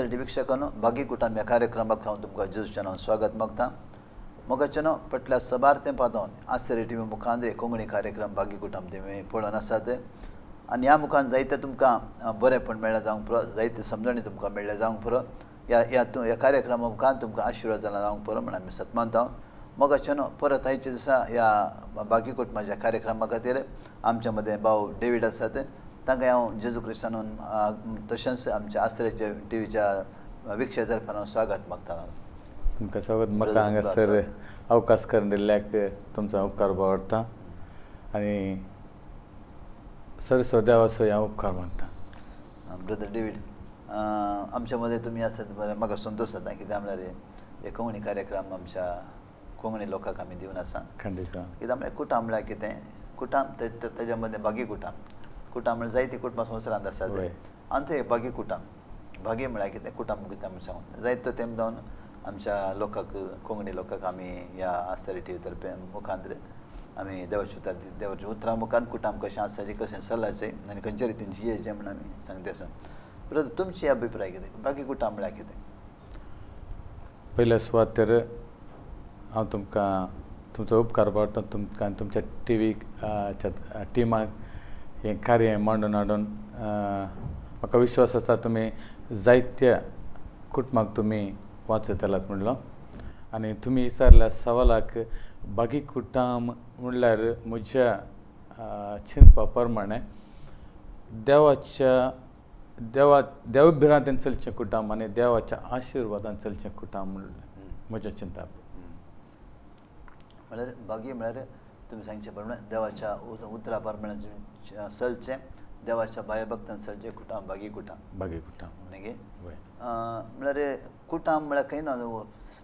आसरेटी वीक्षकांनो बागी कुटुंब या कार्यक्रमाक हांव तुमकां जेजूच्या स्वागत मागता मोगाचेनो पटल्या सबार ते पादोन आसरेटी मुखांद्रे कोंकणी कार्यक्रम बागी कुटुंब ते पळोवन आसात आनी ह्या मुखान जायते तुमकां बरेपण मेळ्ळें जावंक पुरो जायते समजणी तुमकां मेळ्ळें जावंक पुरो ह्या कार्यक्रमा मुखान तुमकां आशिर्वाद जालां जावंक पुरो म्हण आमी सत मानता मोगाचेनो परत आयचे दिसा ह्या बागी कुटुंबाच्या कार्यक्रमा खातीर आमच्या मदें भाव डेवीड आसात तांकां हांव जेजू क्रिस्तानून तशेंच आमच्या आसरेच्या टीव्हीच्या वीक्षकांतर्फे हांव स्वागत मागता तुमकां स्वागत म्हाका हांगासर अवकाश करून दिल्ल्याक तुमचो उपकार आवडटा आनी सरसो देवाचो हांव उपकार मानता ब्रदर डेवीड आमच्या मदें तुमी आसात म्हाका संतोश जाता कित्याक म्हळ्यार हे कोंकणी कार्यक्रम आमच्या कोंकणी लोकांक आमी दिवन आसा खंडीत कित्याक म्हळ्यार कुटाम म्हळ्यार कितें कुटाम तेज्या मदें बागी कुटाम कुटाम म्हळ्यार जायती कुटुंबां संवसारांत आसात आनी थंय बागी कुटाम बागी म्हळ्यार कितें कुटाम कितें म्हण सांगून जायतो तेंप जावन आमच्या लोकांक कोंकणी लोकांक आमी ह्या आसरे टीव्ही तर्फे मुखांत्र आमी देवाच्या उतरां मुखान कुटाम कशें आसाचें कशें चलाचें आनी खंयचे रितीन जियेचें म्हण आमी सांगता आसा परत तुमचे अभिप्राय कितें बागी कुटाम म्हळ्यार कितें पयल्या सुवातेर हांव तुमकां तुमचो उपकार करता तुमकां तुमच्या टीव्हीच्या टिमाक हें कार्य मांडून हाडून म्हाका विश्वास आसा तुमी जायत्या कुटुंबाक तुमी वाचयतलात म्हणलो आनी तुमी विचारल्या सवालाक बागी कुटुंब म्हणल्यार म्हज्या चिंतपा प्रमाणे देवभिरांतेन चलचें कुटुंब आनी देवाच्या आशिर्वादान चलचें कुटुंब म्हज्या चिंता म्हळ्यार बागी म्हळ्यार तुमी सांगचे प्रमाणे देवाच्या उतरा प्रमाणे चलचें देवाच्या भयभक्तान चलचें कुटुंब बागी कुटुंब न्ही म्हळ्यार कुटुंब म्हळ्यार खंय ना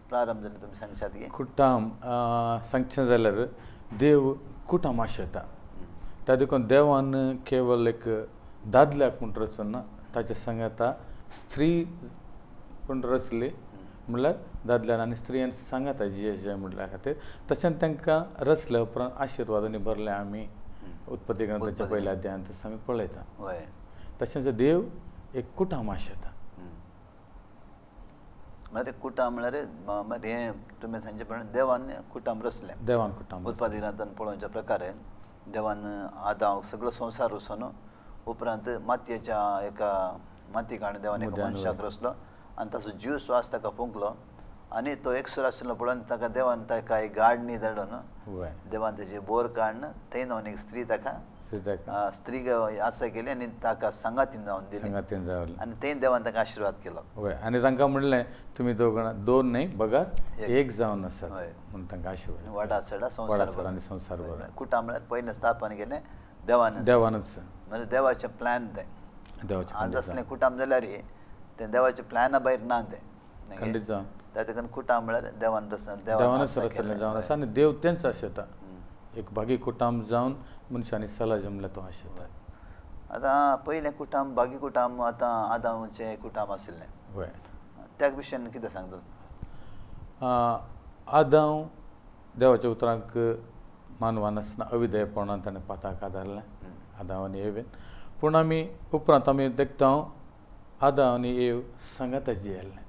प्रारंभ जालें तुमी सांगशात की कुटुंब सांगचें जाल्यार देव कुटुंब आशयता त्या देखून देवान केवळ एक दादल्याक म्हूण रचून ना ताच्या सांगाता स्त्री पूण रचली म्हणल्यार दादल्यान आनी स्त्रियान सांगाता जियेचें म्हटल्या खातीर तशेंच तांकां रचल्या उपरांत आशिर्वादांनी भरले आमी उत्पत्ती ग्रंथाच्या पयल्या अध्यायान तशें आमी पळयता तशेंच देव एक कुटुंब आशयता म्हळ्यार कुटुंब म्हळ्यार हें तुमी सांगचे प्रमाणे देवान कुटुंब रचलें देवान कुटुंब उत्पत्ती ग्रंथान पळोवच्या प्रकारे देवान आदाम सगळो संवसार रचून उपरांत मातयेच्या एका माती काडून देवान एका मनशाक रचलो आनी ताचो जीव स्वास ताका फुंकलो आनी तो एकसुर आशिल्लो पळोवन ताका देवान ताका एक गाडणी धाडून देवान तेजी बोर काडून थंय न्हू एक स्त्री ताका स्त्रीक आसा केली आनी ताका सांगातीन जावन दिली आनी थंय देवान ताका आशिर्वाद केलो आनी तांकां म्हणलें तुमी दोन न्हय बगार एक जावन आसा म्हूण तांकां आशिर्वाद वाडा सडा संवसार आनी संवसार कुटुंब म्हळ्यार पयलें स्थापन केलें देवानच म्हणजे देवाचें प्लॅन तें आज असलें कुटुंब जाल्यार तें देवाच्या प्लॅना भायर ना तें खंडीत जावन त्या देखून कुटुंब म्हळ्यार देवानच रचलें जावन आसा आनी देव तेंच आशयता एक बागी कुटुंब जावन मनशांनी सला जमल्या तो आशयता आतां पयलें कुटुंब बागी कुटुंब आतां आदामचें कुटुंब आशिल्लें त्या विशयान कितें सांगता आदाम देवाच्या उतरांक मानवान आसतना अविधेयपणान ताणें पाताक आदारलें आदाम आनी एवेन पूण आमी उपरांत आमी देखता आदाम आनी एव सांगाता जियेल्लें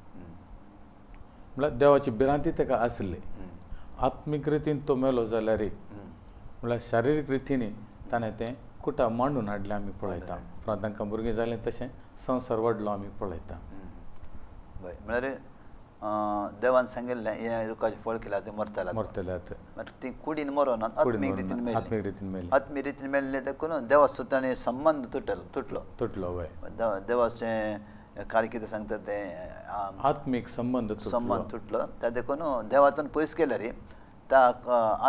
म्हळ्यार देवाची भिरांती ताका आसली आत्मीक रितीन तो मेलो जाल्यार म्हळ्यार शारिरीक रितीन ताणें तें कुटुंब मांडून हाडलें आमी पळयता उपरांत तांकां भुरगीं जालें तशें संवसार वाडलो आमी पळयता म्हळ्यार देवान सांगिल्लें हें रुखाचें फळ केल्यार तें मरतल्यात ती कुडीन मरोन आत्मीक रितीन मेळ्ळें देखून देवाचो ताणें संबंद तुटलो देवाचें कार्य कितें सांगता तें आत्मीक संबंद तुटलो त्या देखून देवातून पयस केल्यार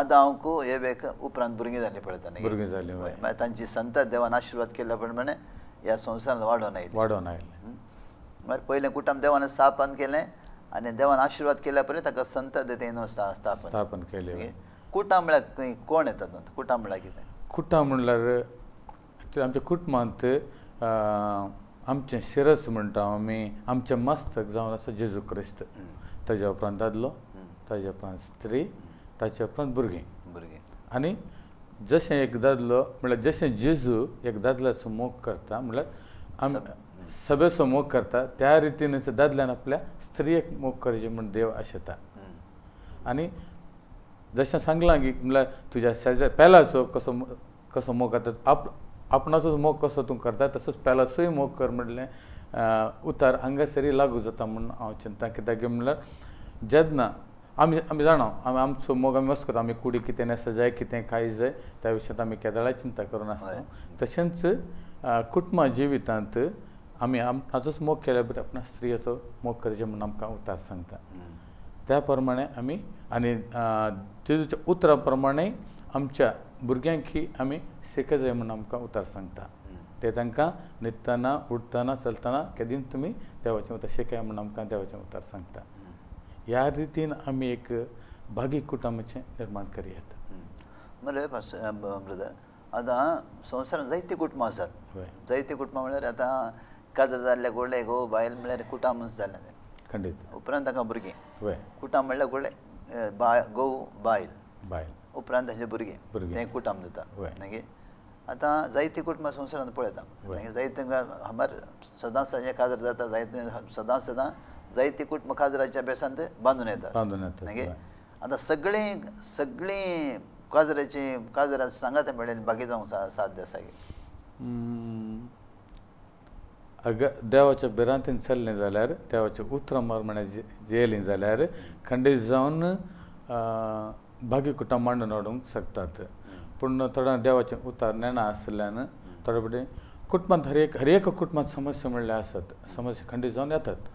आदामकू एवेक उपरांत भुरगीं जालीं पळयता तांची संतत देवान आशिर्वाद केल्या प्रमाणे ह्या संवसारांत वाडोवन आयलें म्हळ्यार पयलें कुटुंब देवान स्थापन केलें आनी देवान आशिर्वाद केल्या परी ताका संतत तें स्थापन केलें कुटुंब म्हळ्यार कोण येता कुटुंब म्हळ्यार कितें कुटुंब म्हणल्यार आमच्या कुटुंबांत आमचें शिरस म्हणटा आमी आमचें मस्तक जावन आसा जेजू क्रिस्त ताच्या उपरांत दादलो ताच्या उपरांत स्त्री ताच्या उपरांत भुरगीं आनी जशें एक दादलो म्हळ्यार जशें जेजू एक दादल्याचो मोग करता म्हळ्यार सभेचो मोग करता त्या रितीनच दादल्यान आपल्या स्त्रियेक मोग करचे म्हण देव आशेता आनी जशें सांगलां की म्हळ्यार तुज्या शेजा पेलाचो कसो मोग करता आपणाचो मोग कसो तूं करता तसोच पेलाचोय मोग कर म्हणलें उतार हांगासरी लागू जाता म्हूण हांव चिंता कित्याक म्हळ्यार जेन्ना आमी जाणा आमचो मोग आमी मस्त करता आमी कुडी कितें नेसा जाय कितें खाय जाय त्या विशयांत आमी केदाळा चिंता करून आसता तशेंच कुटुंबा जिवितांत आमी आमचोच मोग केल्या बरें आपणा स्त्रियेचो मोग करचें म्हूण आमकां उतार सांगता त्या प्रमाणे आमी आनी जेजूच्या उतरा प्रमाणे आमच्या भुरग्यांकी आमी शिकय जाय म्हूण आमकां उतार सांगता ते तांकां न्हिदतना उठतना चलतना केदीन तुमी देवाचें उतर शिकया म्हूण आमकां देवाचें उतार सांगता ह्या रितीन आमी एक भागी कुटुंबाचें निर्माण करयात बरें ब्रदर आतां संवसारांत जायतीं कुटुंबां आसात जायतीं कुटुंबां म्हळ्यार आतां काजर जाल्ल्या गोडले घोव बायल म्हळ्यार कुटुंबूच जालें खंडीत उपरांत ताका भुरगीं वय कुटुंब म्हळ्यार गोडले घोव बायल उपरांत तांचे भुरगीं तें कुटुंब जाता मागीर आतां जायतीं कुटुंबां संवसारांत पळयता मागीर जायते हांगार सदांच ताजें काजर जाता जायते सदांच जायतीं कुटुंबां काजराच्या बेसांत बांदून येतात मागीर आतां सगळीं काजरां सांगात मेळ्ळें बागी जावंक साध्य आसा अगर देवाच्या बिरांतीन चल्लें जाल्यार देवाच्या उतरां प्रमाणे जेलीं जाल्यार खंडीत जावन भागी कुटुंब मांडून हाडूंक शकतात पूण थोड्या देवाचें उतार नेणा आसल्यान थोडे कडेन कुटुंबांत हर एक कुटुंबांत समस्या म्हणल्यार आसत समस्या खंडीत जावन येतात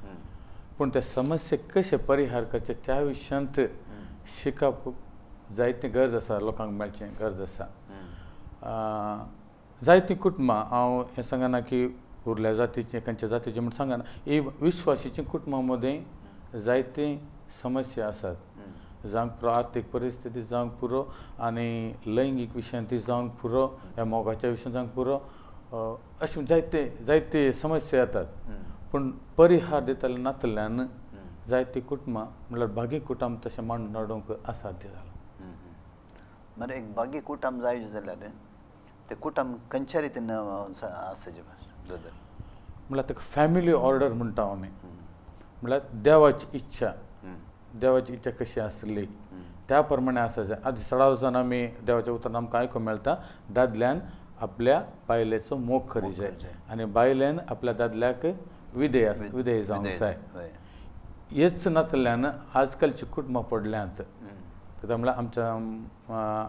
पूण ते समस्या कशे परिहार करचे त्या विशयांत शिकप जायती गरज आसा लोकांक मेळचें गरज आसा जायतीं कुटुंबां हांव हें सांगना की उरल्या जातीचें खंयच्या जातीचें म्हूण सांगना ही विश्वासीचीं कुटुंबां मदीं जायतीं समस्या आसात जावंक पुरो आर्थीक परिस्थिती जावंक पुरो आनी लैंगीक विशयांत ती जावंक पुरो ह्या मोगाच्या विशयांत जावंक पुरो अशें जायते समस्या येतात पूण परिहार दिताले नातल्यान जायतीं कुटुंबां म्हणल्यार भागी कुटुंब तशें मांडून हाडूंक असाध्य जालां मरे एक भागी कुटुंब जाय जाल्यार ते कुटुंब खंयच्या रितीन आसचें ब्रदर म्हळ्यार ताका फॅमिली ऑर्डर म्हणटा आमी म्हळ्यार देवाची इच्छा कशी आसली त्या प्रमाणे आसा जाय आतां सडाव जावन आमी देवाच्या उतरान आमकां आयकूंक मेळटा दादल्यान आपल्या बायलेचो मोग करी जाय आनी बायलेन आपल्या दादल्याक विधेय जावंक जाय हेच नातल्यान आजकालची कुटुंबां पडल्यांत कित्याक म्हळ्यार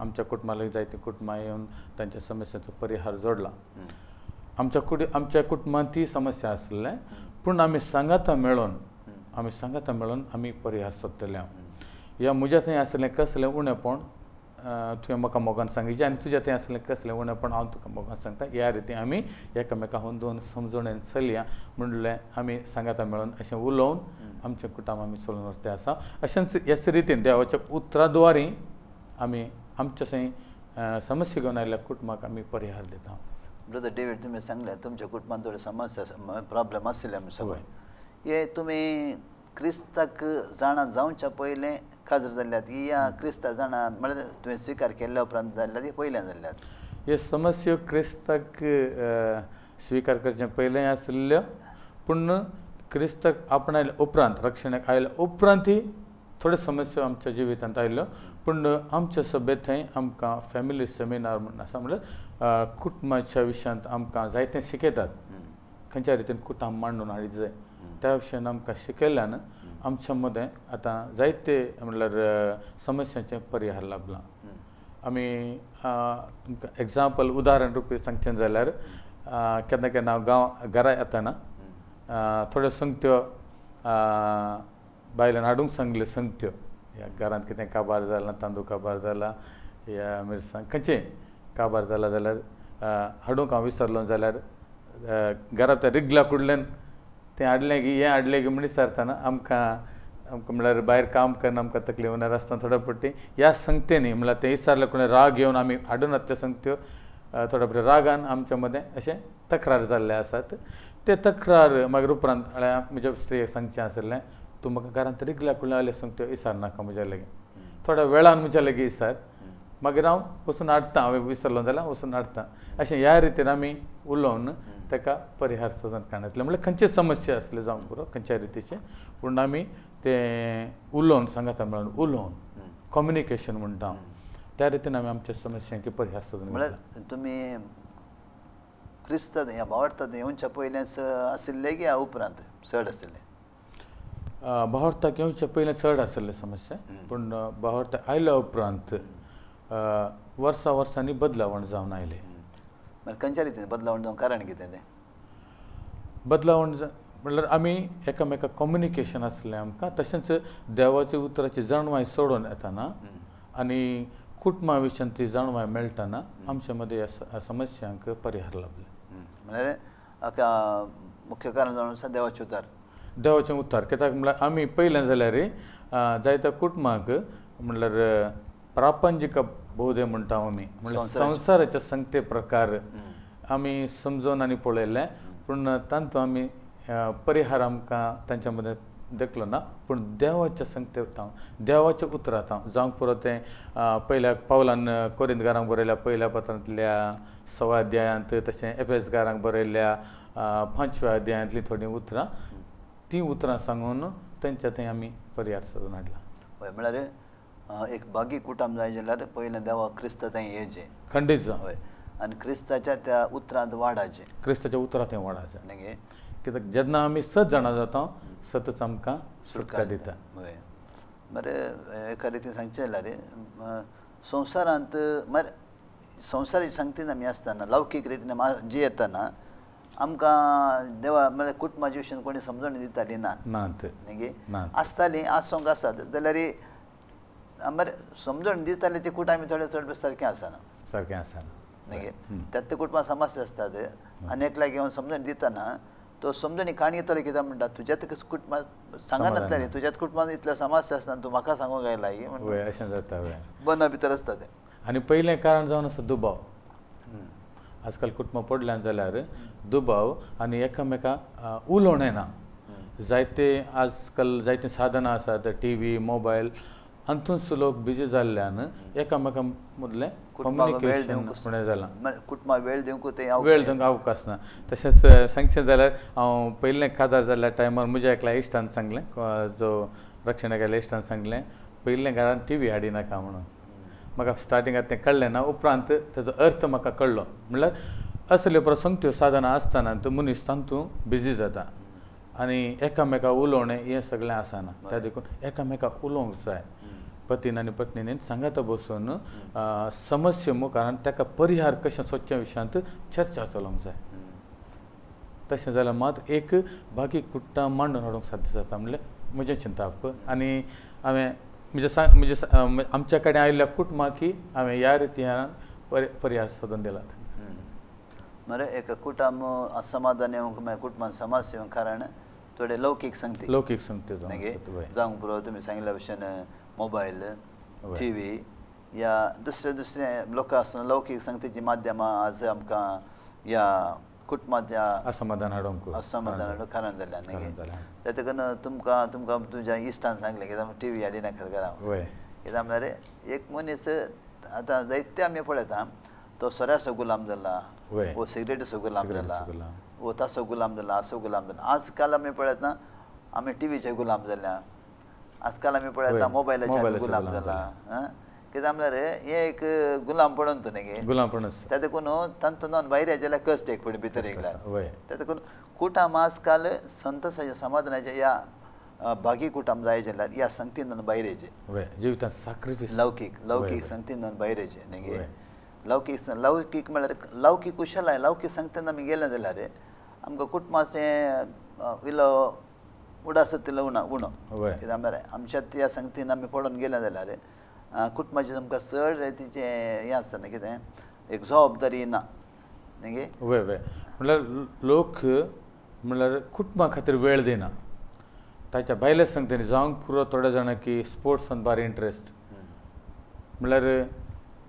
आमच्या कुटुंबाक जायतीं कुटुंबां येवन तांच्या समस्याचो परिहार जोडला आमच्या कुटुंबांत ती समस्या आसलें पूण आमी सांगाता मेळोन आमी परिहार सोदतले ह्या म्हज्या थंय आसलें कसलें उणेपण तुवें म्हाका मोगान सांगिचें आनी तुज्या थंय आसलें कसलें उणेपण हांव तुका मोगान सांगता ह्या रितीन आमी एकामेकाक हुंदून समजोणेन चलया म्हणलें आमी सांगाता मेळोन अशें उलोवन आमचें कुटुंब आमी चलोवन व्हरतें आसा अशेंच ह्याच रितीन देवाच्या उतरा द्वारे आमी आमच्या थंय समस्या घेवन आयिल्ल्या कुटुंबाक आमी परिहार दिता ब्रदर डेवीड तुमी सांगलें तुमच्या कुटुंबांत थोडी समस्या प्रॉब्लेम आसले आमी सगळे हे तुमी क्रिस्ताक जाणा जावच्या पयलें काजर जाल्ल्यात या क्रिस्ताक जाणा म्हळ्यार तुवें स्विकार केल्ल्या उपरांत जाल्ल्यात ही पयल्यान जाल्ल्यात हे समस्या क्रिस्ताक स्विकार करचे पयलें आसल्यो पूण क्रिस्ताक आपणायल्या उपरांत रक्षणाक आयल्या उपरांत ही थोड्यो समस्या आमच्या जिवितांत आयल्यो पूण आमच्या सभेंत थंय आमकां फॅमिली सेमिनार म्हणून आसा म्हळ्यार कुटुंबाच्या विशयांत आमकां जायतें शिकयतात खंयच्या रितीन कुटुंब मांडून हाडीत जाय त्या विशयान आमकां शिकयल्यान आमच्या मदें आतां जायते म्हणल्यार समस्यांचें परिहार लाभलां आमी तुमकां एग्जाम्पल उदाहरण रुपी सांगचें जाल्यार केन्ना केन्ना हांव घरा येतना थोड्यो संगत्यो बायलान हाडूंक सांगल्यो संगत्यो ह्या घरांत कितें काबार जाला तांदूळ काबार जाला या मिरसांग खंयचें काबार जाला जाल्यार हाडूंक हांव विसरलो जाल्यार घरा त्या रिगला कुडल्यान तें हाडलें की हें हाडलें की म्हण विचारतना आमकां म्हळ्यार भायर काम करन आमकां तकली उणार आसता थोड्या पट्टी ह्या संगतेनी म्हळ्यार तें विचारलें कोणें राग येवन आमी हाडून हाडल्या संगत्यो थोड्या पट्टी रागान आमच्या मदें अशें तक्रार जाल्ले आसात ते तक्रार मागीर उपरांत म्हज्या स्त्रीक सांगचें आसलें तूं म्हाका घरांत रिगल्या कुडल्या आल्या संगत्यो विचार नाका म्हज्या लागीं थोड्या वेळान म्हज्या लागीं विचार मागीर हांव वचून हाडटां हांवें विसरलो जाल्यार वचून हाडटां अशें ह्या रितीन आमी उलोवन ताका परिहार सजन काढण्यातले म्हणजे खंयचे समस्या असले जावंक पुरो खंयच्या रितीचे पूण आमी ते उलोवन सांगाता मेळून उलोवन कम्युनिकेशन म्हणटा त्या रितीन आमी आमच्या समस्यांक परिहार सजन म्हळ्यार तुमी क्रिस्तांत ह्या भावार्थांत येवच्या पयलेच आशिल्ले की उपरांत चड आशिल्ले भावार्थाक येवच्या पयलें चड आशिल्ले समस्या पूण भावार्थाक आयल्या उपरांत वर्सां वर्सांनी बदलावण जावन आयले म्हळ्यार खंयच्या रितीन बदलावण जावन कारण कितें तें बदलावण म्हणल्यार आमी एकामेकाक कम्युनिकेशन आसलें आमकां तशेंच देवाच्या उतराची जाणवाय सोडून येताना आनी कुटुंबा विशयान ती जाणवाय मेळटना आमचे मदीं ह्या समस्यांक परिहार लाभले म्हळ्यार हाका मुख्य कारण जावन आसा देवाचे उतार देवाचें उतार कित्याक म्हळ्यार आमी पयलें जाल्यार जायत्या कुटुंबाक म्हणल्यार प्रापंचिक बोधे म्हणटा आमी म्हणल्यार संवसाराचे संगते प्रकार आमी समजून आनी पळयले पूण तांतूं आमी परिहार आमकां तांच्या मदें देखलो ना पूण देवाच्या संगतेंत देवाच्या उतरांत जावंक पुरो तें पयल्या पावलान कोरिंतकारांक बरयल्या पयल्या पत्रांतल्या 6व्या अध्यायांत तशें एफेसकारांक बरयल्या 5व्या अध्यायांतलीं थोडीं उतरां तीं उतरां सांगून तेंच्या थंय आमी परिहार सजून हाडला हय म्हळ्यार एक बागी कुटुंब जाय जाल्यार पयलें देवा क्रिस्त थंय येवचें खंडीत जावं हय आनी क्रिस्ताच्या त्या उतरांत वाडाचें क्रिस्ताच्या उतरांत थंय वाडाचें न्ही कित्याक जेन्ना आमी सत जाणां जाता सतच आमकां सुटका दिता हय बरें एका रितीन सांगचें जाल्यार संवसारांत म्हळ्यार संवसारीक संगतीन आमी आसतना लौकीक रितीन जी येतना आमकां देवा म्हळ्यार कुटुंबाच्या विशयान कोणी समजण दिताली नात न्ही आसताली आसूंक आसात जाल्यार म्हळ्यार समजण दिताली ती कुटुंब आमी थोडे चड सारकें आसना न्ही त्यात कुटुंबां समस्या आसतात आनी एकल्याक घेवन समजण दितना तो समजणी काणी येतलो कित्याक म्हणटा तुज्यात कुटुंबांत सांगनातले तुज्यात कुटुंबांत इतल्या समस्या आसतना तूं म्हाका सांगूंक आयला ही अशें जाता बना भितर आसता तें आनी पयलें कारण जावन आसा दुबाव आजकाल कुटुंबां पडल्यान जाल्यार दुबाव आनी एकामेकाक उलोवणें ना जायते आजकाल जायतीं साधनां आसात टीव्ही मोबायल हातूंच लोक बिजी जाल्ल्यान एकामेका मदलें कम्युनिकेशन फुडें जालां कुटुंबाक वेळ दिवंक अवकाश ना तशेंच सांगचें जाल्यार हांव पयलें काजार जाल्ल्या टायमार म्हज्या एकल्या इश्टान सांगलें जो रक्षणा गेल्या इश्टान सांगलें पयलें घरांत टीव्ही हाडी नाका म्हणून म्हाका स्टार्टिंगाक तें कळ्ळें ना उपरांत तेजो अर्थ म्हाका कळ्ळो म्हणल्यार असल्यो प्रसंगत्यो साधनां आसतना तो मनीस तातूंत बिजी जाता आनी एकामेका उलोवणें हें सगळें आसना त्या देखून एकामेकाक उलोवंक जाय पतीन आनी पत्नीन सांगाता बसून समस्या मुखार ताका परिहार कशें सोदच्या विशयांत चर्चा चलोवंक जाय तशें जाल्यार मात एक बाकी कुट्टां मांडून हाडूंक साध्य जाता म्हणल्यार म्हजें चिंतप आनी हांवें म्हणजे आमच्या कडेन आयिल्ल्या कुटुंबाकी हांवें ह्या रितीन परिहार सोदून दिला मरे एक कुटुंब असमाधान येवंक मागीर कुटुंबान समस्या येवंक कारण थोडे लौकीक संगती जावंक पुरो तुमी सांगिल्ल्या भशेन मोबायल टीव्ही या दुसरे लोकां आसतना लौकीक संगतीची माध्यमां आज आमकां ह्या कुटुंबाच्या असमाधान हाडूंक कारण जाल्यार न्ही त्या देखून तुमकां तुज्या इश्टान सांगलें कित्याक टीव्ही हाडी नाकात घरा कित्याक म्हळ्यार एक मनीस आतां जायते आमी पळयता तो सोऱ्याचो गुलाम जाला वो सिगरेटीचो गुलाम जाला वो ताचो गुलाम जाला आसो गुलाम जाला आजकाल आमी पळयता आमी टीव्हीचे गुलाम जाल्या आजकाल आमी पळयता मोबायलाचे गुलाम जाला कित्याक म्हळ्यार हे एक गुलाम पडून तूं न्ही गुलामपण त्या देखून तातूंत भायर जाल्यार कश्ट एक पडी भितर येयला त्या देखून कुटुंब आजकाल संतोशाच्या समाधानाच्या ह्या बागी कुटुंब जाय जाल्यार ह्या संगतीन भायर येचे जिवितांत सॅक्रिफायस लौकीक संगतीन भायर येचे न्ही लौकीक म्हळ्यार लौकीक कुशलाय लौकीक संगतीन आमी गेले जाल्यार आमकां कुटुंबाचें इल्लो उडासतिल्लो उणो कित्याक म्हळ्यार आमच्या त्या संगतीन आमी पडून गेले जाल्यार कुटुंबाचें आमकां चड तिचें हें आसता न्ही कितें एक जबाबदारी ना न्ही म्हणल्यार लोक म्हणल्यार कुटुंबा खातीर वेळ दिना ताच्या भायल्या संगतीन जावंक पुरो थोड्या जाणांक की स्पोर्ट्सान बारी इंट्रस्ट म्हणल्यार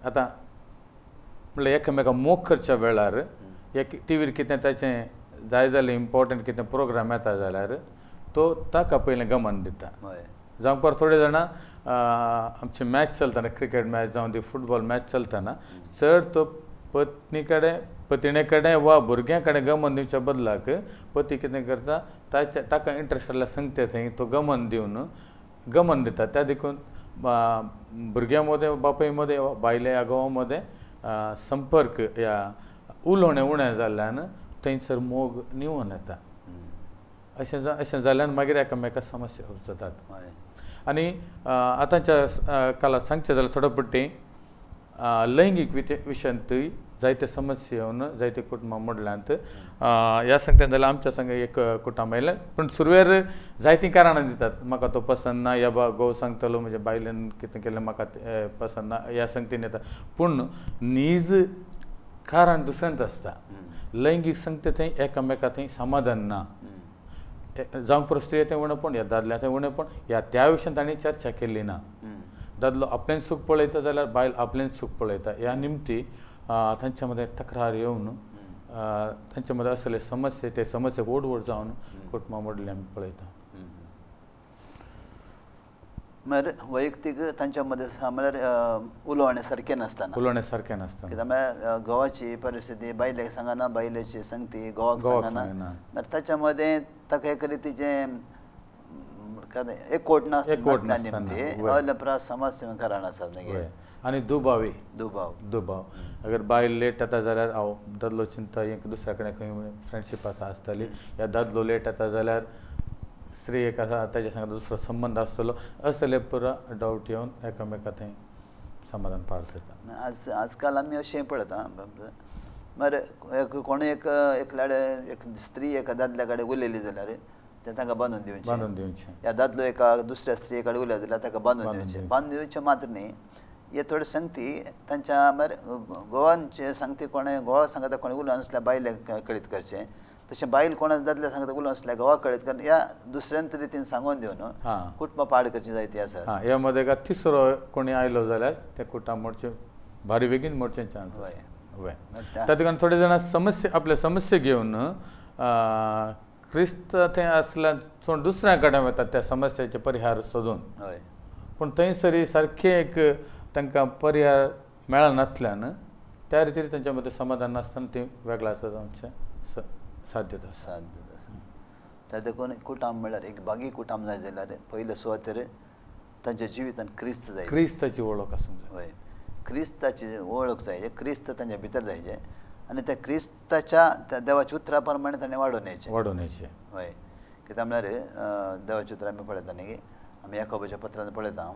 आतां म्हणल्यार एकामेका मोग करच्या वेळार एक टीव्हीर कितें ताचें जाय जालें इम्पॉर्टंट कितें प्रोग्राम येता जाल्यार तो ताका पयलें गमन दिता जावंक पर थोडे जाणां आमचे मॅच चलतना क्रिकेट मॅच जावं ती फुटबॉल मॅच चलतना चड तो पत्नी कडेन वा भुरग्यां कडेन गमन दिवच्या बदलाक पती कितें करता ताका इंट्रस्ट आसल्या सांगते थंय तो गमन दिता त्या देखून भुरग्यां बापाय मदें बायले घोवामध्ये संपर्क या उलोवणें उणें जाल्ल्यान थंयसर मोग निवून येता अशें जाल्यान मागीर एकामेकाक समस्या जातात आनी आतांच्या काळात सांगचें जाल्यार थोडे पट्टी लैंगीक विशयांतूय जायते समस्या येवन जायते कुटुंबां मोडल्यांत ह्या सांगता जाल्यार आमच्या संग एक कुटुंब आयलें पूण सुरवेर जायतीं कारणां दितात म्हाका तो पसंद ना या घोव सांगतलो म्हणजे बायलेन कितें केलें म्हाका पसंद ना ह्या संगतीन येता पूण नीज कारण दुसऱ्यांत आसता लैंगीक संगते थंय एकामेका थंय समाधान ना जावं परिस्थिती तें उणेपण या दादल्या तें उणेपण या त्या विशयान तांणी चर्चा केल्ली ना दादलो आपलें सूख पळयता जाल्यार बायल आपलें सूख पळयता ह्या निमती तांच्या मदें तक्रार येवन तांच्या मदें आसले समस्या ते समस्याक ओडवड जावन कुटुंबां मोडले आमी पळयता म्हळ्यार वैयक्तीक तांच्या मदें म्हळ्यार उलोवणें सारकें नासता कित्याक म्हळ्यार घोवाची परिस्थिती बायलेक सांगना बायलेची संगती घोवाक सांगना म्हळ्यार ताच्या मदें ताका एक रितीचें एकवट नासता समस्या कारण आसात न्ही आनी दुबाव अगर बायल लेट येता जाल्यार हांव दादलो चिंता एक दुसऱ्या कडेन खंय फ्रेंडशीप आसतली या दादलो लेट येता जाल्यार स्त्री एक आसा ताच्या सांगता दुसरो संबंद आसतलो असले पुरा डावट येवन एकामेका थंय समाधान पाड जाता आजकाल आमी अशें पळयता म्हळ्यार कोणूय एक स्त्री एका दादल्या कडेन उलयली जाल्यार तें तांकां बांदून दिवचें या दादलो एका दुसऱ्या स्त्री कडेन उलयता जाल्यार ताका बांदून दिवचें मात्र न्ही हे थोडे संगती तांच्या म्हळ्यार घोवांचे सांगती कोणें घोवा सांगता कोणें उलोवं नासल्यार बायलेक कळीत करचें तशें बायल कोणा दादल्या सांगता उलोवं नासल्यार घोवा कळीत कर ह्या दुसऱ्यान रितीन सांगून दिवन कुटुंबां पाड करची जायती आसा ह्या मदें का तिसरो कोणी आयलो जाल्यार ते कुटुंब मोडचें भारी बेगीन मोडचें चान्स वय तातूंत थोडे जाणां आपले समस्या घेवन क्रिस्त थंय आसल्यार चड दुसऱ्या कडेन वतात त्या समस्याचे परिहार सोदून पूण थंयसरी सारकें एक तांकां पर्याय मेळनासल्यान त्या रितीन तांच्या मदें समाधान नासतना ती वेगळा आसा जावचें साध्यता आसा त्या देखून कुटुंब म्हळ्यार एक बागी कुटुंब जाय जाल्यार पयले सुवातेर तांच्या जिवितान क्रिस्ताची वळख आसूंक जाय क्रिस्ताची वळख जाय क्रिस्त तांच्या भितर जायचे आनी त्या क्रिस्ताच्या त्या देवाच्या उतरा प्रमाणे ताणें वाडोवन यायचें हय कित्याक म्हळ्यार देवाच्या उतरां आमी पळयता न्ही आमी याकोबाच्या पत्रांत पळयता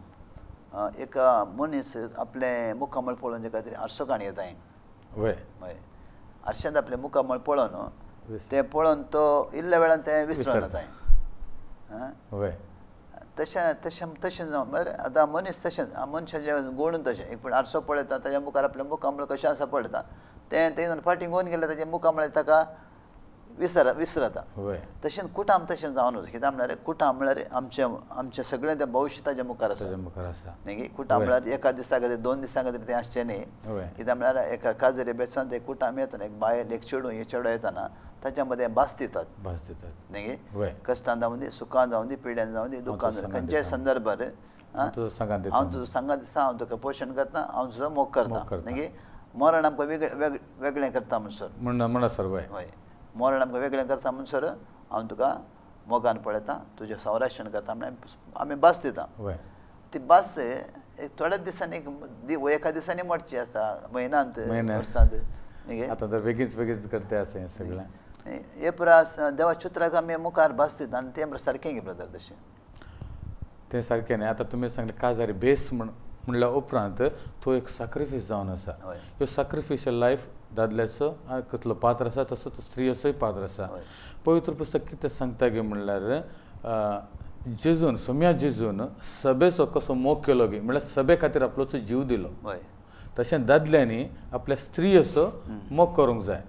एक मनीस आपले मुखामळ पळोवन जेका तरी आरसो काणी येता हय आरशांत आपले मुखामळ पळोवन तें पळोवन तो इल्ल्या वेळान तें विसरून जाता तशें जावन म्हळ्यार आतां मनीस तशेंच मनशाचें गूण तशें एक पूण आरसो पळयता ताच्या मुखार आपलें मुखामळ कशें आसा पळयता तें फाटीं घेवन गेल्यार ताचें मुखामळ ताका विसरता तशें कुटुंब तशें जावन वता कित्याक म्हळ्यार कुटुंब म्हळ्यार आमचें सगळें तें भविश्य ताच्या मुखार आसा न्ही कुटुंब म्हळ्यार एका दिसा खातीर 2 दिसां खातीर तें आसचें न्ही कित्याक म्हळ्यार एका काजरी बेसान एक कुटुंब येतना एक बायल एक चेडूं येतना ताच्या मदें भास दितात न्ही कश्टान जावं दी सुखान जावं दी पिड्यान जावं दी दुखान जावं खंयच्याय संदर्भार हांव तुजो सांगात दिसा हांव तुका पोशण करता हांव तुजो मोग करता न्ही मरण आमकां वेगळें करता म्हणसर हय मरण आमकां वेगळें करता म्हणसर हांव तुका मोगान पळयता तुजें संरक्षण करता म्हणून आमी भास दिता ती भास एक थोड्याच दिसांनी एका दिसांनी मोडची आसा म्हयन्यांत वर्सांत आतां तर बेगीच करता आसा हें सगळें हे पुरा देवा चित्राक आमी मुखार भास दिता आनी तें सारकें गे ब्रदर तशें तें सारकें न्ही आतां तुमी सांगलें काजारी बेस म्हणल्या उपरांत तो एक सॅक्रिफायस जावन आसा ह्यो सॅक्रिफिशियल लायफ दादल्याचो कसलो पात्र आसा तसो तो स्त्रियेचोय पात्र आसा पवित्र पुस्तक कितें सांगता गे म्हणल्यार जेजून सभेचो कसो मोग केलो गे म्हणल्यार सभे खातीर आपलोचो जीव दिलो तशें दादल्यांनी आपल्या स्त्रियेचो मोग करूंक जाय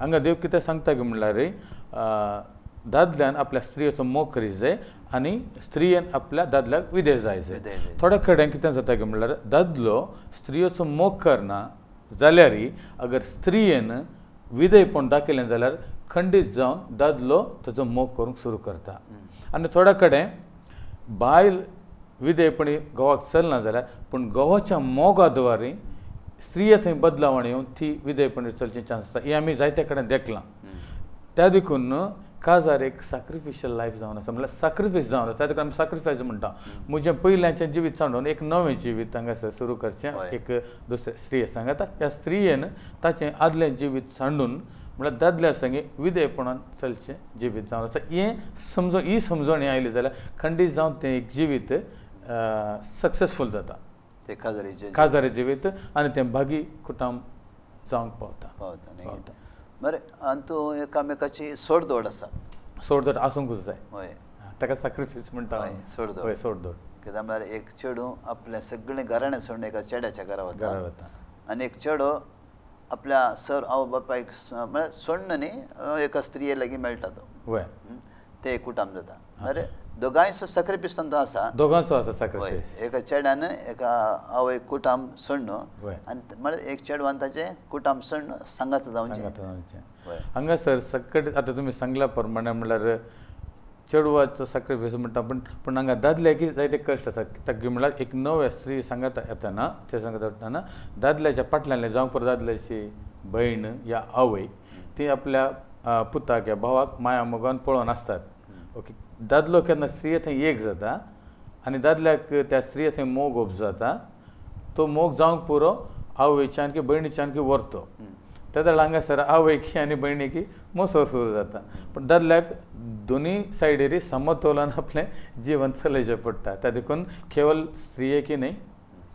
हांगा देव कितें सांगता गे म्हणल्यार दादल्यान आपल्या स्त्रियेचो मोग करीत जाय आनी स्त्रियेन आपल्या दादल्याक विधेय जाय थोड्या कडेन कितें जाता गे म्हणल्यार दादलो स्त्रियेचो मोग करना जाल्यारय अगर स्त्रियेन विधेयपण दाखयलें जाल्यार खंडीत जावन दादलो ताचो मोग करूंक सुरू करता आनी थोड्या कडेन बायल विधेयपणी घोवाक चलना जाल्यार पूण घोवाच्या मोगा द्वारे स्त्रिय थंय बदलावण येवन ती विधेयपणे चलची चान्स आसता ही आमी जायत्या कडेन देखलां त्या देखून काजार एक सॅक्रिफिशियल लायफ जावन आसा म्हळ्यार सॅक्रिफायस जावन आसा त्या देखून आमी सॅक्रिफायस म्हणटा म्हजें पयल्याचें जिवीत सांडून एक नवें जिवीत हांगासर सुरू करचें एक दुसरे स्त्रिये सांगता ह्या स्त्रियेन ताचें आदलें जिवीत सांडून म्हळ्यार दादल्या संगे विधेयपणान चलचें जिवीत जावन आसा हें ही समजण आयली जाल्यार खंडीत जावन तें एक जिवीत सक्सेसफूल जाता ते काजारी जिवीत आनी तें भागी कुटुंब जावंक पावता बरें आनी तूं एकामेकाची सोडदोड आसा सोडदोड आसूंकूच जाय हय ताका सॅक्रिफायस म्हणटा सोडदोड हय सोडदोड कित्याक म्हळ्यार एक चेडूं आपलें सगळें घराणें सोडून एका चेड्याच्या घरा वता आनी एक चेडो आपल्या सर आवय बापायक म्हळ्यार सोडून न्ही एका स्त्रिये लागीं मेळटा तो हय ते एक कुटुंब जाता म्हळ्यार दोगांय सॅक्रिफायस तो आसा दोगांचो आसा सॅक्रिफायस एका चेड्यान एका आवय कुटुंब सोडून आनी म्हळ्यार एक चेडवान ताचें कुटुंब सोडून सांगात जावचें हांगासर सकट आतां तुमी सांगल्या प्रमाणे म्हळ्यार चेडवाचो सॅक्रिफायस म्हणटा पूण हांगा दादल्याकी जायते कश्ट आसा कित्याक म्हळ्यार एक नव्या स्त्री सांगात येतना ते सांगत वतना दादल्याच्या फाटल्यान जावंक पर दादल्याची भयण या आवय ती आपल्या पुताक या भावाक माया मोगान पळोवन आसतात ओके दादलो केन्ना स्त्रिये थंय एक जाता आनी दादल्याक त्या स्त्रिये थंय मोग ओप जाता तो मोग जावंक पुरो आवयच्यान की भयणीच्यान की व्हरतो त्या वेळार हांगासर आवयकी आनी भयणीकी मोसोर सुरू जाता पूण दादल्याक दोनी सायडीरी समतोलन आपलें जिवन चलयचें पडटा त्या देखून केवल स्त्रियेकी न्ही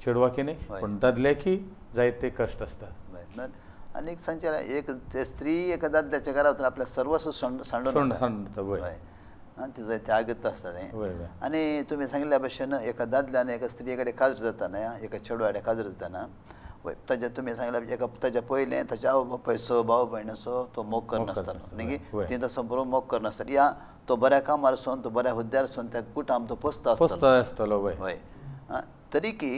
चेडवाकी न्ही पूण दादल्याकी जायते कश्ट आसतात आनी एक सांगचे एक स्त्री एका दादल्याच्या घरा वचून आपल्या सर्वस्व सांडून तिजो त्यागत आसता तें आनी तुमी सांगिल्ल्या भशेन एका दादल्यान एका स्त्रिये कडेन काजर जाताना एका चेडवा कडेन काजर जाताना ताजे तुमी सांगल्या एका ताच्या पयलें ताच्या आवय बापायचो भाव भयणीचो तो मोग करनासतालो न्ही ती तसो बरो मोग करनासतालो या तो बऱ्या कामार वचून तो बऱ्या हुद्द्यार वचून त्या कुटुंब तो पोसता आसतालो हय तरीकी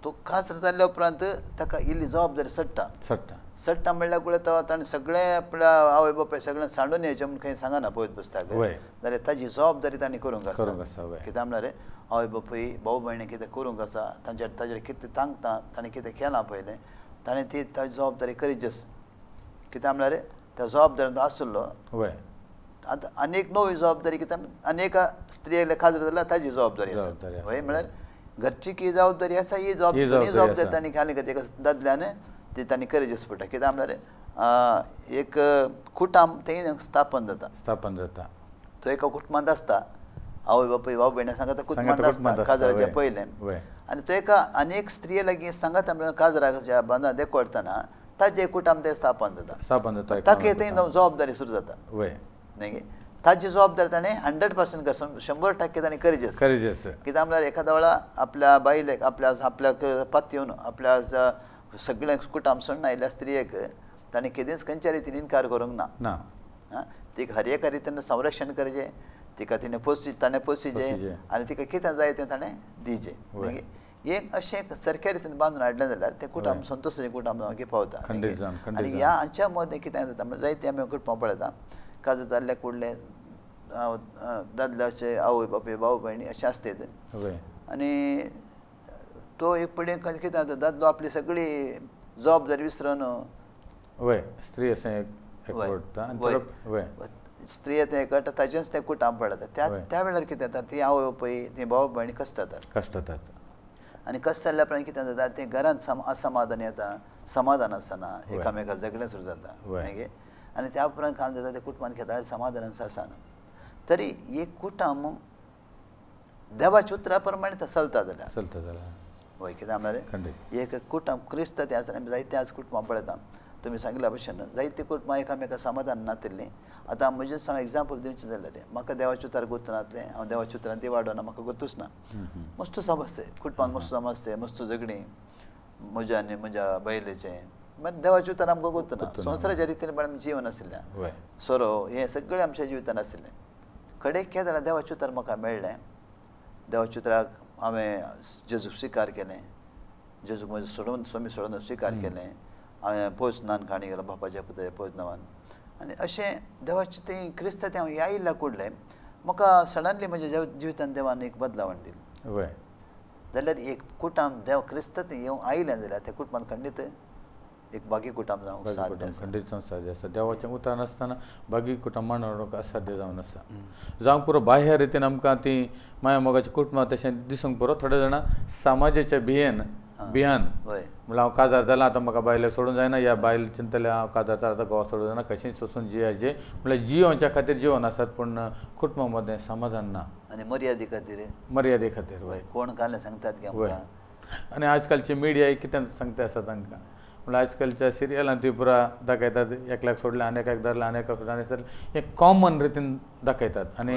तो काजर जाल्ल्या उपरांत ताका इल्ली जबाबदारी सडटा म्हणल्यार कुळे ताणें सगळें आपल्या आवय बापाय सगळें सांडून येवचें म्हूण खंय सांगना पळयत बसताक जाल्यार ताजी जबाबदारी ताणें करूंक आसता कित्याक म्हळ्यार आवय बापूय भाऊ भयणी कितें करूंक आसा ताजेर कितें तांकता ताणें कितें केलां पयलें ताणें ती ताजी जबाबदारी करीत आसा कित्याक म्हळ्यार त्या जबाबदारेन तो आसलो आतां आनीक नवी जबाबदारी कित्याक आनेका स्त्रियेक काजर जाल्यार ताजी जबाबदारी आसा हय म्हळ्यार घरची की जबाबदारी आसा ही जबाबदारी तांणी खाली एका दादल्यान ती तांणी करीत पडटा कित्याक म्हळ्यार एक कुटुंब तें स्थापन जाता तो एका कुटुंबांत आसता आवय बापूय भाव भयणी सांगता कुटुंबांत आसता काजराच्या पयलें आनी तो एका आनीक स्त्रिये लागीं सांगता काजराच्या बांदा देकोडटना ताजें कुटुंब तें स्थापन जाता ताका तें जबाबदारी सुरू जाता न्ही ताजी जबाबदारी ताणें 100% 100% ताणें करीत कित्याक म्हळ्यार एखाद्या वेळा आपल्या बायलेक आपल्याक पात येवन आपल्या सगळें कुटुंब सोडून आयिल्ल्या स्त्रियेक ताणें केदींच खंयच्या रितीन इन्कार करूंक ना तिका हर एका रितीन संरक्षण करचें तिका ताणें पोसचें आनी तिका कितें जाय तें ताणें दिवचें एक अशें सारक्या रितीन बांदून हाडलें जाल्यार तें कुटुंब संतोषी कुटुंब जावंक पावता आनी ह्या हांच्या मदें कितें जाता म्हणजे जायते आमी कुटुंबां पळयता काजर जाल्ल्या कुडले दादल्याचे आवय बापूय भाव भयणी अशें आसतात आनी तो एक फुडें कितें जाता दादलो आपली सगळी जबाबदारी विसरून स्त्री स्त्री तें कळटा ताचेंच तें कुटुंब पडटा त्या वेळार कितें जाता ती आवय बापूय ती भाव भयणी कश्ट जातात आनी कश्ट जाल्ल्या उपरांत कितें जाता तें घरांत असमाधान येता समाधान आसना एकामेका झगडें सुरू जाता आनी त्या उपरांत काय जाता त्या कुटुंबान खेताळे समाधान आसना तरी एक कुटुंब देवाच्या उतरा प्रमाणे तो चलता जाल्यार हय कित्याक म्हळ्यार एक कुटुंब क्रिस्त तें आसा आमी जायते आज कुटुंबां पळयता तुमी सांगल्या भशेन जायती कुटुंबां एकामेका समाधान नातिल्लीं आतां म्हजें एग्जाम्पल दिवचें जाल्यार म्हाका देवाच्या उतार गुंतनातलें हांव देवाच्या उतरान ती वाडोना म्हाका गुंतूच ना मस्त समस्या कुटुंबान मस्त समस्या मस्त झगडीं म्हज्या आनी म्हज्या बायलेचें मागीर देवाच्या उतार आमकां गुंतना संवसाराच्या रितीन पण जीवन आशिल्लें सोरो हें सगळें आमच्या जिवितान आशिल्लें कडेक कितें जाल्यार देवाचें उतर म्हाका मेळ्ळें देवाच्या उतराक हांवें जेजूक स्विकार केलें जेजूक म्हजें सोडून स्वामी सोडून स्विकार केलें हांवें पयस नान खाणी गेलो बापाच्या पुताच्या पयस नांवान आनी अशें देवाचें तें क्रिस्त तें हांव आयिल्ल्या कुडलें म्हाका सडनली म्हज्या जिवितान देवान एक बदलावण दिली जाल्यार एक कुटुंब देव क्रिस्तांत येवं आयलें जाल्यार त्या कुटुंबान खंडीत एक बागी कुटुंब जावंक साध्य आसा. खंडीत जावंक साध्य आसा. देवाचें उतर नासतना बागी कुटुंब मांडूंक असाध्य जावन आसा. जावंक पुरो बाह्य रितीन आमकां ती माया मोगाची कुटुंबां तशें दिसूंक पुरो थोडे जाणां समाजाच्या भियेन म्हणल्यार हांव काजार जालां आतां म्हाका बायलेक सोडूंक जायना, ह्या बायल चिंतले हांव काजार जाता आतां घोवा सोडूंक जायना, कशेंच सोसून जियाचे म्हणल्यार जियोवच्या खातीर जिवन आसात पूण कुटुंबा मदें समाधान ना. आनी मर्यादे खातीर कोण कांय सांगतात की आमकां. आनी आजकालची मिडिया कितें सांगता आसा तांकां म्हणल्यार आजकालच्या सिरियलांत ती पुरा दाखयतात एकल्याक सोडलें आनेकाक धरलें आनेकाक सोडलें आनी सर हें कॉमन रितीन दाखयतात आनी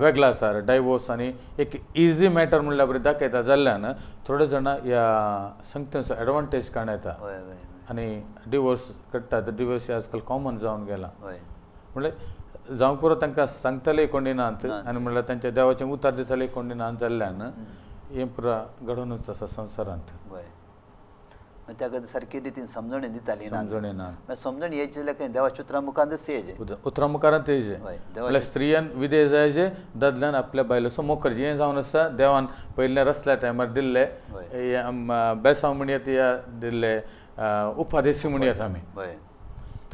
वेगळा आसा डायवोर्स आनी एक इजी मॅटर म्हणल्यार बरें दाखयतात जाल्ल्यान थोडे जाणां ह्या संगतीचो एडवांटेज काणयता आनी डिवोर्स करतात. डिवोर्स आजकाल कॉमन जावन गेला म्हणल्यार जावंक पुरो तांकां सांगतलेय कोण दिनात आनी म्हणल्यार तांच्या देवाचें उतर दितलेय कोण दिनात जाल्ल्यान हें पुरा घडोवनूच आसा संवसारांत. त्या खातीर सारकी रितीन समजणी दिताली ना. समजण येयची जाल्यार खंय देवाच्या उतरा मुखारच येयचे. उतरा मुखारांत येयचे म्हणल्यार स्त्रियान विधेय जायचे, दादल्यान आपल्या बायलेचो मोकर हें जावन आसा. देवान पयल्या रसल्या टायमार दिल्ले बेसांव म्हणयात या दिल्ले उपादेशी म्हणयात आमी.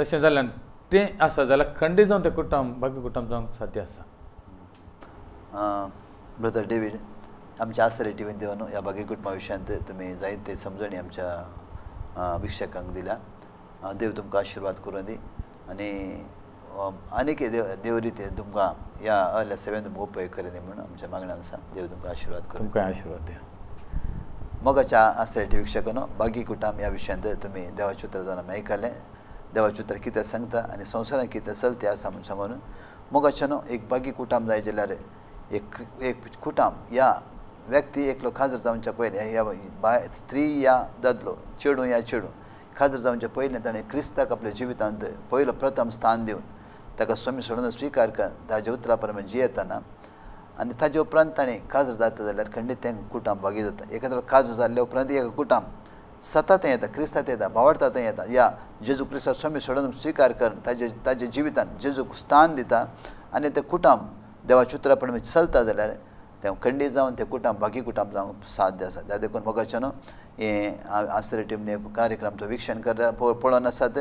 तशें जाल्यान तें आसा जाल्यार खंडीत जावन तें कुटुंब बाकी कुटुंब जावंक साध्य आसा. ब्रदर डेवीड, आमच्या आसरे टीव्हीन देवन ह्या बागी कुटुंबा विशयांत तुमी जायते समजणी आमच्या भिक्षकांक दिल्या. देव तुमकां आशिर्वाद करूं दी आनी आनीक देव रितीन तुमकां ह्या अहल्या सेवेन तुमकां उपयोग करूं दी म्हणून आमच्या मागण्या आसा. देव तुमकां आशिर्वाद करूं. तुमकां आशिर्वाद दिया. मोगाच्या आसरे टी भिक्षकांनो, बागी कुटुंब ह्या विशयांत तुमी देवाचें उतर जावन आमी आयकलें. देवाचें उतर कितें सांगता आनी संवसारांत कितें चलतें आसा म्हूण सांगून मोगाचें न्हू एक बागी कुटुंब जाय जाल्यार एक कुटुंब ह्या व्यक्ती एकलो खाजर जावच्या पयलीं ह्या स्त्री या ददलो चेडूं या चेडूं खाजर जावच्या पयलीं ताणें क्रिस्ताक आपल्या जिवितांत पयलो प्रथम स्थान दिवन ताका स्वामी सोडून स्विकार कर ताजे उतरा प्रमाणे जियेतना आनी ताजे उपरांत ताणें काजर जाता जाल्यार खंडीत तें कुटुंब बागी जाता. एखाद्या काजर जाल्ल्या उपरांत एक कुटुंब सतत येता, क्रिस्तांत येता, भावार्थांत येता. या जेजू क्रिस्ताक स्वामी सोडून स्विकार करून ताजे जिवितांत जेजूक स्थान दिता आनी तें कुटुंब देवाच्या उतरा प्रमाणे चलता जाल्यार तें खंडीत जावन तें कुटुंब बागी कुटुंब जावंक साध्य आसा. त्या देखून मोगाचें न्हू हें आसरे टीमने कार्यक्रम तो विक्षण कर पळोवन आसात.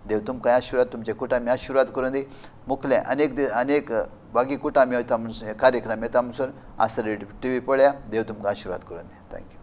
देव तुमकां आशिर्वाद तुमचे कुटुंब आशिर्वाद करून दी. मुखले अनेक बागी कुटुंब येता म्हणून कार्यक्रम येता म्हणून आसरे टीव्ही पळया. देव तुमकां आशिर्वाद करून दी. थँक्यू.